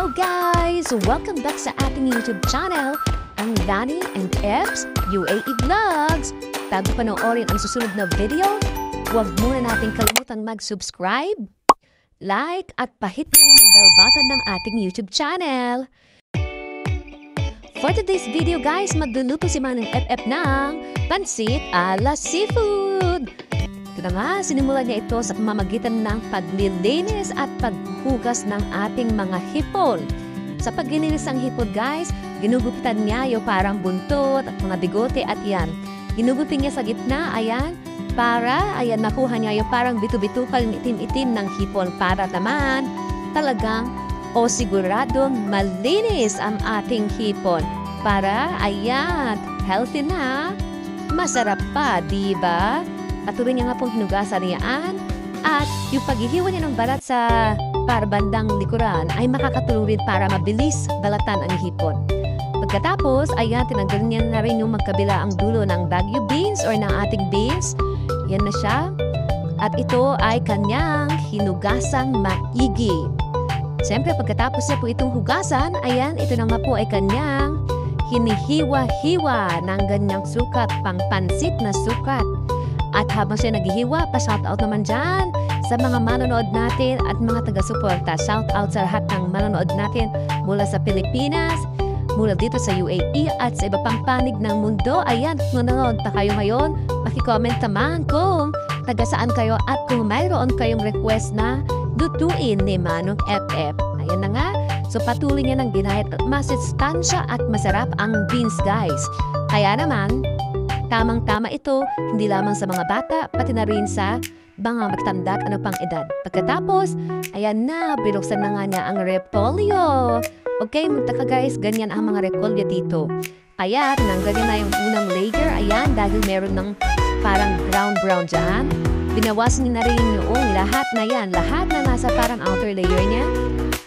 Hello guys! Welcome back sa ating YouTube channel, ang Lani and Eps UAE Vlogs. Bago panoorin ang susunod na video, huwag muna natin kalimutang mag-subscribe, like at pahit na rin ang bell button ng ating YouTube channel. For today's video guys, magluluto si Manong FF ng pansit ala seafood. Ito na nga, sinimulan niya ito sa pamamagitan ng paglilinis at paghugas ng ating mga hipon. Sa paglilinis ng hipon guys, ginugupitan niya yung parang buntot at mga bigote at yan. Ginugupitan niya sa gitna, ayan, para, ayan, nakuha niya yung parang bitu-bitukal itim-itim ng hipon para naman talagang o siguradong malinis ang ating hipon. Para, ayan, healthy na, masarap pa, diba? Patuloy niya nga pong hinugasan niyaan at yung paghihiwa niya ng balat sa bandang likuran ay makakatulong rin para mabilis balatan ang hipon. Pagkatapos, ayan, tinanggal niya na rin yung magkabila ang dulo ng bagu beans or ng ating beans. Yan na siya. At ito ay kanyang hinugasang maigi. Siyempre, pagkatapos niya po itong hugasan, ayan, ito na nga po ay kanyang hinihiwa-hiwa ng ganyang sukat, pang pansit na sukat. At habang siya naghihiwa, pa-shoutout naman dyan sa mga manonood natin at mga taga-suporta. Shoutout sa lahat ng manonood natin mula sa Pilipinas, mula dito sa UAE at sa iba pang panig ng mundo. Ayan, kung nanonood pa kayo ngayon, paki-comment naman kung taga saan kayo at kung mayroon kayong request na lutuin ni Manong FF. Ayan na nga. So patuloy niya ng ginahit at masustansya at masarap ang beans guys. Kaya naman, tamang-tama ito, hindi lamang sa mga bata, pati na rin sa mga magtanda at ano pang edad. Pagkatapos, ayan na, binuksan na nga niya ang repolyo. Okay, magtaka guys, ganyan ang mga repolyo dito. Kaya, tinanggal niya na yung unang layer, ayan, dahil meron ng parang brown dyan. Binawas niya na rin yung lahat na yan, lahat na nasa parang outer layer niya.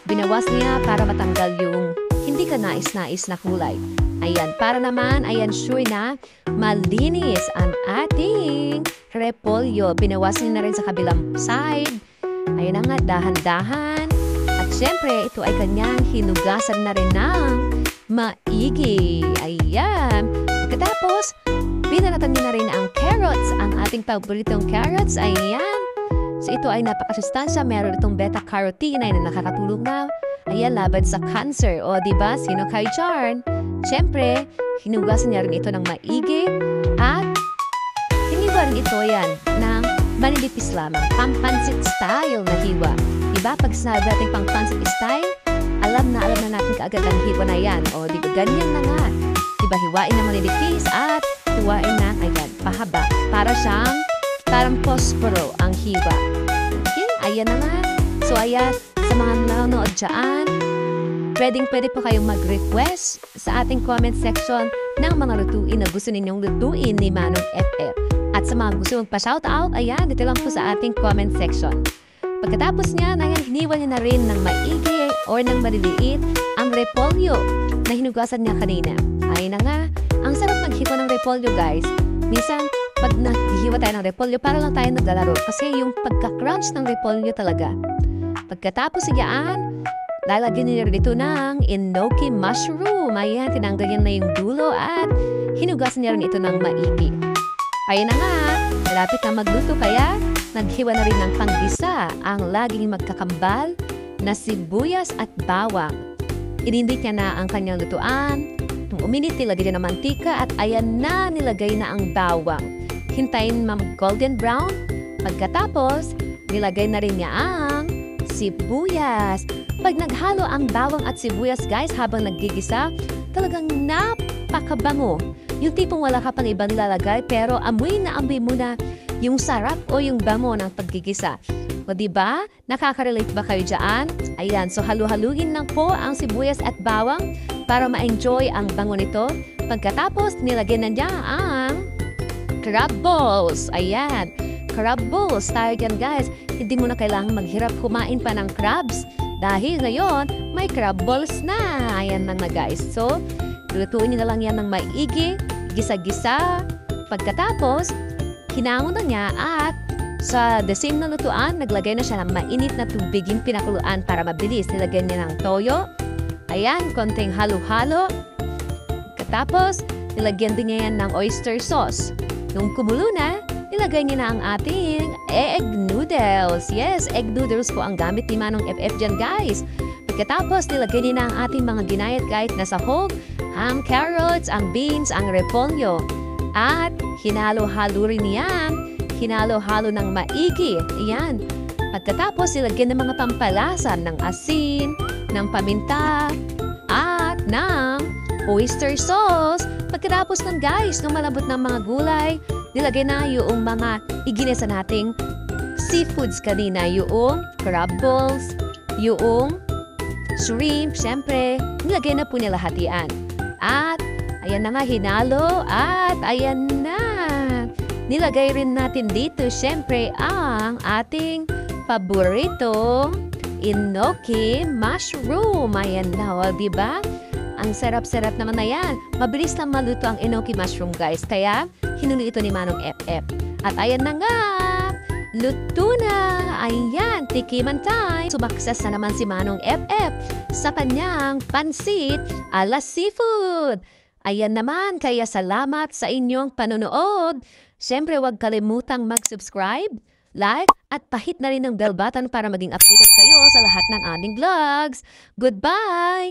Binawas niya para matanggal yung hindi ka nais-nais na kulay. Ayan, para naman, ayan, sure na malinis ang ating repolyo. Binawasin na rin sa kabilang side. Ayan na nga, dahan-dahan. At syempre, ito ay kanyang hinugasan na rin ng maigi. Ayan. Pagkatapos, binalatan niya na rin ang carrots. Ang ating paboritong carrots. Ayan. So, ito ay napakasustansya. Meron itong beta-carotene na nakakatulong na. Ayan, laban sa cancer. O, diba? Sino kayo dyan? Siyempre, hinugasan niya rin ito ng maigi at hiniwa rin ito yan ng maninipis lamang. Pampansit style na hiwa. Diba? Pag sinabi natin pampansit style, alam na natin kaagad ang hiwa na yan. O, diba? Ganyan na nga. Diba? Hiwain na maninipis at hiwain na, ayan, pahaba. Para siyang parang posporo ang hiwa. Okay? Ayan na nga. So, ayan, sa mga nanonood dyan, pwede po kayong mag-request sa ating comment section ng mga lutuin na gusto ninyong lutuin ni Manong FF. At sa mga gusto magpa-shoutout, ayan, dito lang po sa ating comment section. Pagkatapos niya, hiniwa niya na rin ng maigi or ng maliliit ang repolyo na hinugasan niya kanina. Ayun na nga, ang sarap maghiwa ng repolyo guys. Minsan, pag naghihiwa tayo ng repolyo, para lang tayo naglalaro kasi yung pagka-crunch ng repolyo talaga. Pagkatapos siyaan, lalagyan niya dito ng enoki mushroom. Ayan, tinanggal niya na yung dulo at hinugasan niya rin ito ng maigi. Ayun na nga, malapit na magluto kaya naghiwa na rin ng panggisa ang laging magkakambal na sibuyas at bawang. Inindik niya na ang kanyang lutuan. Nung uminit, nilagay niya ng mantika at ayan na, nilagay na ang bawang. Hintayin mag-golden brown. Pagkatapos, nilagay na rin niya ang sibuyas. Pag naghalo ang bawang at sibuyas guys habang naggigisa, talagang napakabango. Yung tipong wala ka pang ibang lalagay pero amoy na amoy mo na yung sarap o yung bango ng paggigisa. O diba? Nakaka-relate ba kayo dyan? Ayan, so halu-haluin lang po ang sibuyas at bawang para ma-enjoy ang bango nito. Pagkatapos, nilagyan na niya ang crab balls. Ayan, crab balls tayo dyan guys. Hindi mo na kailangan maghirap kumain pa ng crabs. Dahil ngayon, may crab balls na. Ayan na guys. So, lutuin niyo na lang yan ng maigi, gisa-gisa. Pagkatapos, hinangon na niya at sa the same na lutuan, naglagay na siya ng mainit na tubig yung pinakuluan para mabilis. Nilagyan niya ng toyo Ayan, konting halo-halo. Katapos, nilagyan din niya yan ng oyster sauce. Nung kumulo na, ilagay niya na ang ating egg noodles. Yes, egg noodles po ang gamit ni Manong FF dyan, guys. Pagkatapos, nilagay niya na ang ating mga ginayat kahit na sahog, ang carrots, ang beans, ang repolyo. At hinalo-halo rin yan. Hinalo-halo ng maigi. Ayan. Pagkatapos, ilagyan ng mga pampalasan ng asin, ng paminta, at ng oyster sauce. Pagkatapos ng guys, nung malambot ng mga gulay, nilagay na yung mga iginisa nating seafoods kanina. Yung crab balls, yung shrimp, syempre, nilagay na po niya lahat yan. At, ayan na nga, hinalo, at ayan na. Nilagay rin natin dito, syempre, ang ating paboritong enoki mushroom. Ayan na, o, diba? Ang sarap-sarap naman na yan. Mabilis lang maluto ang enoki mushroom, guys. Kaya, hinulo ito ni Manong FF. At ayan na nga, luto na! Ayan, tikiman time! Sumakses na naman si Manong FF sa kanyang pansit ala seafood. Ayan naman, kaya salamat sa inyong panonood. Siyempre, huwag kalimutang mag-subscribe, like, at pahit na rin ng bell button para maging updated kayo sa lahat ng aming vlogs. Goodbye!